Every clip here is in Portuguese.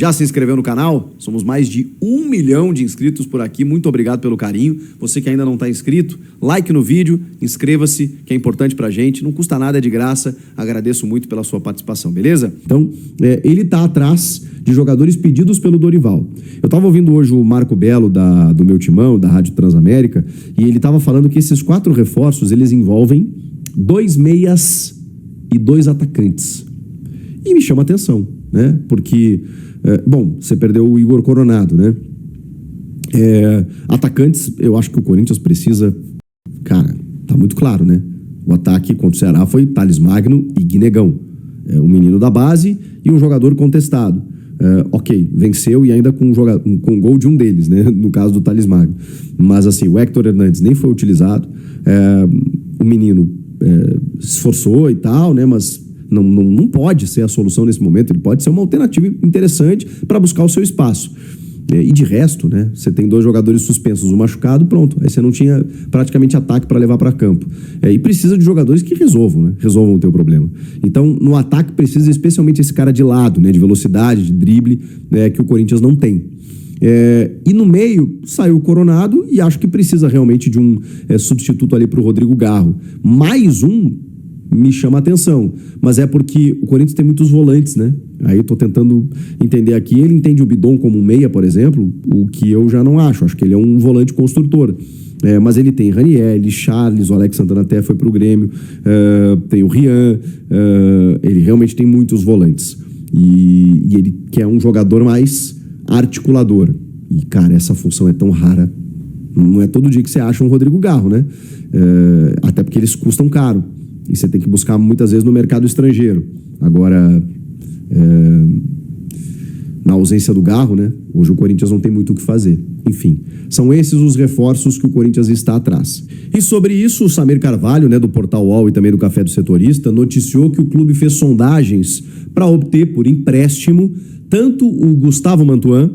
Já se inscreveu no canal? Somos mais de 1 milhão de inscritos por aqui. Muito obrigado pelo carinho. Você que ainda não está inscrito, like no vídeo, inscreva-se, que é importante pra gente. Não custa nada, é de graça. Agradeço muito pela sua participação, beleza? Então, ele está atrás de jogadores pedidos pelo Dorival. Eu estava ouvindo hoje o Marco Belo do meu timão, da Rádio Transamérica, e ele estava falando que esses 4 reforços, eles envolvem 2 meias e 2 atacantes. E me chama a atenção, né? Porque... bom, você perdeu o Igor Coronado, né? Atacantes, eu acho que o Corinthians precisa... Cara, tá muito claro, né? O ataque contra o Ceará foi Thales Magno e Guinegão. Um menino da base e um jogador contestado. Ok, venceu e ainda com um gol de um deles, né? No caso do Thales Magno. Mas assim, o Héctor Hernandes nem foi utilizado. O menino se esforçou e tal, né? Mas... Não pode ser a solução nesse momento. Ele pode ser uma alternativa interessante para buscar o seu espaço. E de resto, né, você tem 2 jogadores suspensos, um machucado, pronto. Aí você não tinha praticamente ataque para levar para campo. E precisa de jogadores que resolvam, né? Resolvam o teu problema. Então, no ataque precisa especialmente esse cara de lado, né, de velocidade, de drible, que o Corinthians não tem. E no meio saiu o Coronado e acho que precisa realmente de um substituto ali para o Rodrigo Garro. Mais um me chama a atenção, mas é porque o Corinthians tem muitos volantes, né? Aí eu tô tentando entender aqui, ele entende o Bidon como um meia, por exemplo, o que eu já não acho que ele é um volante construtor. Mas ele tem Ranieri, Charles, o Alex Santana até foi pro Grêmio, tem o Rian, ele realmente tem muitos volantes. E ele quer um jogador mais articulador. E, cara, essa função é tão rara. Não é todo dia que você acha um Rodrigo Garro, né? Até porque eles custam caro. E você tem que buscar muitas vezes no mercado estrangeiro. Agora, na ausência do Garro, né? Hoje o Corinthians não tem muito o que fazer. Enfim, são esses os reforços que o Corinthians está atrás. E sobre isso, o Samir Carvalho, né, do Portal UOL e também do Café do Setorista, noticiou que o clube fez sondagens para obter por empréstimo tanto o Gustavo Mantuan,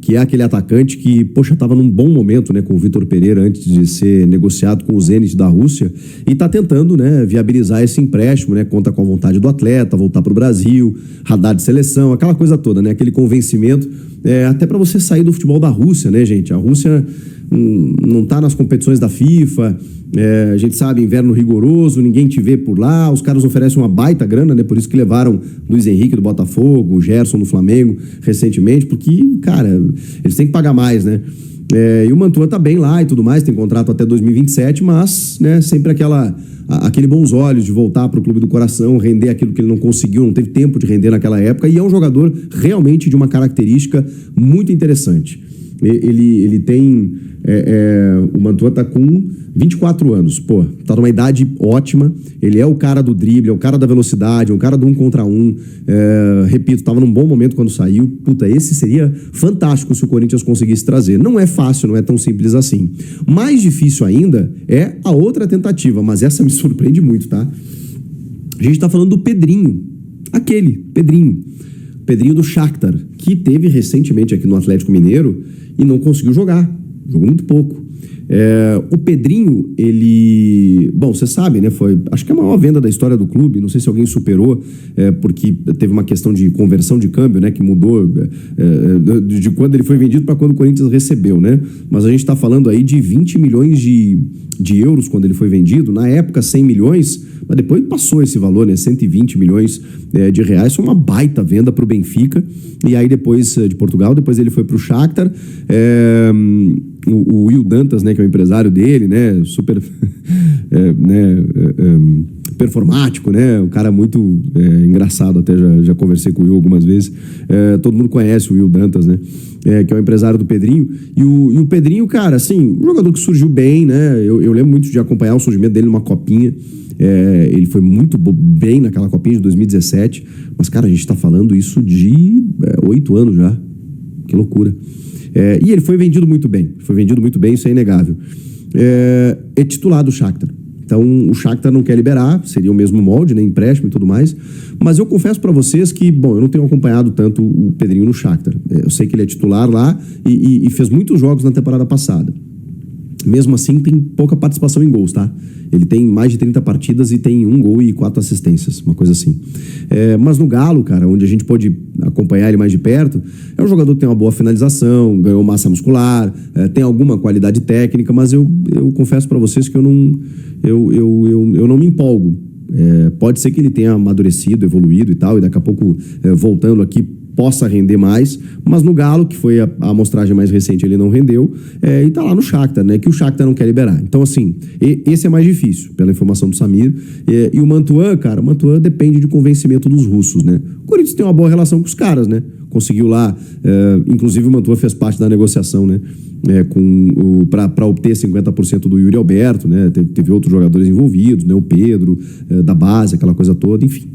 que é aquele atacante que, poxa, estava num bom momento, né, com o Vitor Pereira antes de ser negociado com o Zenit da Rússia, e está tentando, né, viabilizar esse empréstimo, né, conta com a vontade do atleta, voltar para o Brasil, radar de seleção, aquela coisa toda, né, aquele convencimento, até para você sair do futebol da Rússia, né, gente? A Rússia não está nas competições da FIFA, a gente sabe, inverno rigoroso, ninguém te vê por lá, os caras oferecem uma baita grana, né? Por isso que levaram Luiz Henrique do Botafogo, o Gerson do Flamengo recentemente, porque, cara, eles têm que pagar mais, né? E o Mantua tá bem lá e tudo mais, tem contrato até 2027, mas, né, sempre aquele bons olhos de voltar para o clube do coração, render aquilo que ele não conseguiu, não teve tempo de render naquela época, e é um jogador realmente de uma característica muito interessante. Ele tem... o Mantua tá com 24 anos, pô, tá numa idade ótima, ele é o cara do drible, é o cara da velocidade, é o cara do 1 contra 1, repito, tava num bom momento quando saiu, puta, esse seria fantástico se o Corinthians conseguisse trazer. Não é fácil, não é tão simples assim. Mais difícil ainda é a outra tentativa, mas essa me surpreende muito, tá? A gente tá falando do Pedrinho, Pedrinho do Shakhtar, que teve recentemente aqui no Atlético Mineiro e não conseguiu jogar. Jogou muito pouco. O Pedrinho, ele... Bom, você sabe, né? Foi, acho que a maior venda da história do clube. Não sei se alguém superou, porque teve uma questão de conversão de câmbio, né? Que mudou de quando ele foi vendido para quando o Corinthians recebeu, né? Mas a gente está falando aí de 20 milhões de euros quando ele foi vendido. Na época, 100 milhões, mas depois passou esse valor, né? 120 milhões de reais. Foi uma baita venda para o Benfica. E aí depois de Portugal, depois ele foi para o Shakhtar. O Will Dantas, né, que é o empresário dele, né, super performático, né, um cara muito engraçado, até já conversei com o Will algumas vezes, todo mundo conhece o Will Dantas, né, que é o empresário do Pedrinho, e o Pedrinho, cara, assim, um jogador que surgiu bem, né, eu lembro muito de acompanhar o surgimento dele numa copinha, ele foi muito bem naquela copinha de 2017, mas, cara, a gente tá falando isso de 8 anos já, que loucura. E ele foi vendido muito bem, isso é inegável. É titular do Shakhtar. Então, o Shakhtar não quer liberar, seria o mesmo molde, né, empréstimo e tudo mais. Mas eu confesso para vocês que, bom, eu não tenho acompanhado tanto o Pedrinho no Shakhtar. Eu sei que ele é titular lá e fez muitos jogos na temporada passada. Mesmo assim, tem pouca participação em gols, tá? Ele tem mais de 30 partidas e tem 1 gol e 4 assistências, uma coisa assim. Mas no Galo, cara, onde a gente pode acompanhar ele mais de perto, é um jogador que tem uma boa finalização, ganhou massa muscular, tem alguma qualidade técnica, mas eu confesso para vocês que eu não me empolgo. Pode ser que ele tenha amadurecido, evoluído e tal, e daqui a pouco, voltando aqui, possa render mais, mas no Galo, que foi a amostragem mais recente, ele não rendeu, e tá lá no Shakhtar, né, que o Shakhtar não quer liberar. Então, assim, esse é mais difícil, pela informação do Samir. E o Mantuan, cara, o Mantuan depende de convencimento dos russos, né? O Corinthians tem uma boa relação com os caras, né? Conseguiu lá, inclusive o Mantuan fez parte da negociação, né? Para obter 50% do Yuri Alberto, né? Teve outros jogadores envolvidos, né? O Pedro, da base, aquela coisa toda, enfim.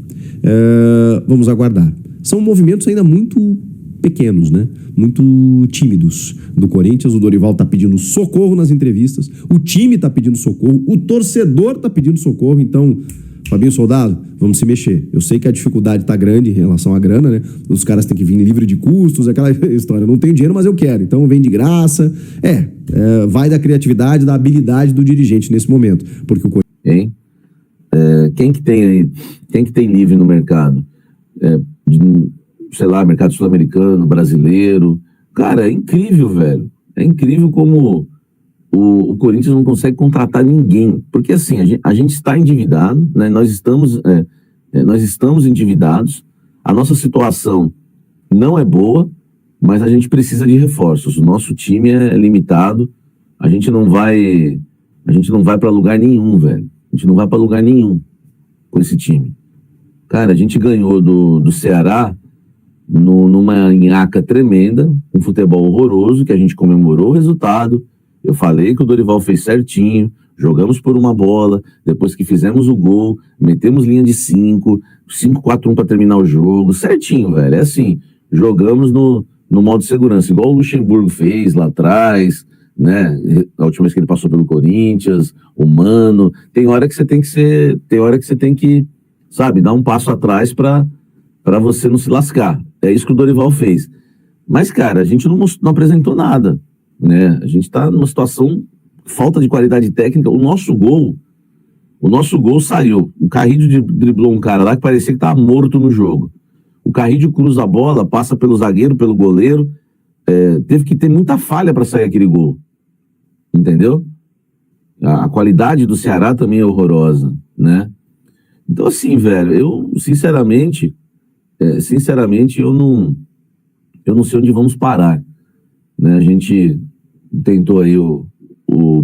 Vamos aguardar. São movimentos ainda muito pequenos, né? Muito tímidos do Corinthians. O Dorival tá pedindo socorro nas entrevistas, o time tá pedindo socorro, o torcedor tá pedindo socorro. Então, Fabinho Soldado, vamos se mexer. Eu sei que a dificuldade tá grande em relação à grana, né? Os caras têm que vir livre de custos, aquela história. Eu não tenho dinheiro, mas eu quero. Então vem de graça. Vai da criatividade, da habilidade do dirigente nesse momento. Porque o Corinthians... Quem que tem livre no mercado? Sei lá, mercado sul-americano, brasileiro. Cara, é incrível, velho. É incrível como o Corinthians não consegue contratar ninguém. Porque assim, a gente está endividado, né? Nós estamos endividados. A nossa situação não é boa, mas a gente precisa de reforços. O nosso time é limitado. A gente não vai para lugar nenhum, velho. A gente não vai para lugar nenhum com esse time. Cara, a gente ganhou do Ceará numa nhaca tremenda, um futebol horroroso, que a gente comemorou o resultado. Eu falei que o Dorival fez certinho, jogamos por uma bola, depois que fizemos o gol, metemos linha de 5-4-1 para terminar o jogo, certinho, velho. É assim, jogamos no modo de segurança, igual o Luxemburgo fez lá atrás, né? A última vez que ele passou pelo Corinthians, o Mano. Tem hora que você tem que, sabe, dar um passo atrás para você não se lascar. É isso que o Dorival fez. Mas, cara, a gente não apresentou nada, né? A gente tá numa situação, falta de qualidade técnica. O nosso gol saiu. O Carrillo driblou um cara lá que parecia que tava morto no jogo. O Carrillo cruza a bola, passa pelo zagueiro, pelo goleiro. Teve que ter muita falha para sair aquele gol. Entendeu? A qualidade do Ceará também é horrorosa, né? Então, assim, velho, eu, sinceramente, eu não sei onde vamos parar, né? A gente tentou aí o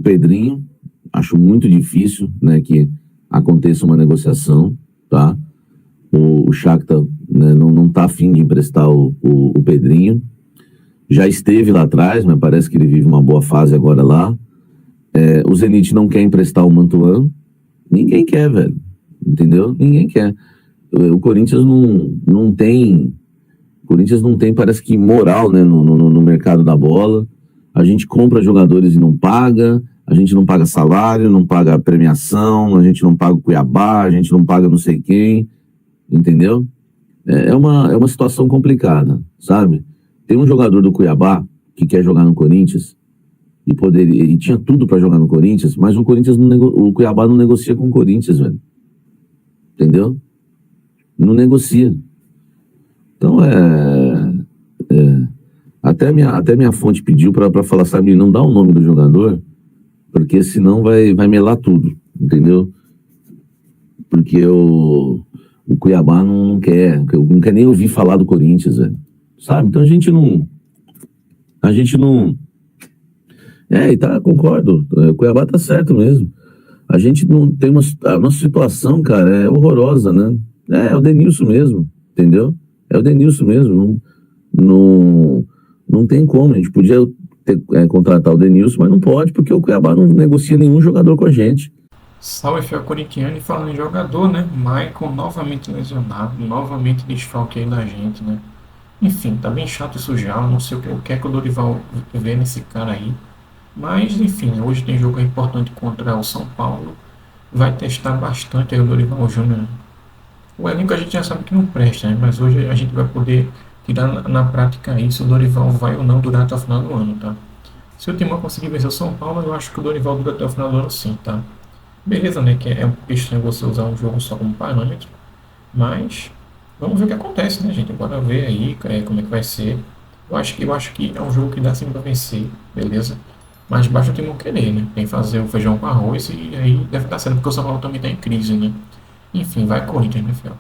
Pedrinho, acho muito difícil, né, que aconteça uma negociação, tá? O Shakhtar, né, não tá afim de emprestar o Pedrinho. Já esteve lá atrás, mas parece que ele vive uma boa fase agora lá. O Zenit não quer emprestar o Mantuan. Ninguém quer, velho. Entendeu? Ninguém quer. O Corinthians não tem... O Corinthians não tem, parece que, moral, né, no mercado da bola. A gente compra jogadores e não paga. A gente não paga salário, não paga premiação. A gente não paga o Cuiabá. A gente não paga não sei quem. Entendeu? É uma situação complicada, sabe? Tem um jogador do Cuiabá que quer jogar no Corinthians e tinha tudo para jogar no Corinthians, mas o Cuiabá não negocia com o Corinthians, velho. Entendeu? Não negocia. Então até minha fonte pediu para falar, sabe, não dá o nome do jogador, porque senão vai melar tudo, entendeu? Porque o Cuiabá não quer nem ouvir falar do Corinthians, velho. Sabe? Então a gente não... concordo. O Cuiabá tá certo mesmo. A gente não tem a nossa situação, cara, é horrorosa, né? É o Denilson mesmo, entendeu? É o Denilson mesmo. Não tem como. A gente podia contratar o Denilson, mas não pode, porque o Cuiabá não negocia nenhum jogador com a gente. Salve, fiel corintiano. E falando em jogador, né? Maicon novamente lesionado, novamente desfalque aí da gente, né? Enfim, tá bem chato isso já. Não sei o que é que o Dorival vê nesse cara aí. Mas, enfim, hoje tem jogo importante contra o São Paulo. Vai testar bastante aí o Dorival Júnior. O elenco a gente já sabe que não presta, né? Mas hoje a gente vai poder tirar na prática aí se o Dorival vai ou não durar até o final do ano, tá? Se o Timão conseguir vencer o São Paulo, eu acho que o Dorival dura até o final do ano sim, tá? Beleza, né? Que é um pouco estranho você usar um jogo só como parâmetro, mas vamos ver o que acontece, né, gente? Bora ver aí como é que vai ser. Eu acho que é um jogo que dá sim pra vencer, beleza? Mas basta o Timão querer, né? Tem que fazer o feijão com arroz e aí deve dar certo, porque o São Paulo também tá em crise, né? Enfim, vai Corinthians, né, Fiel?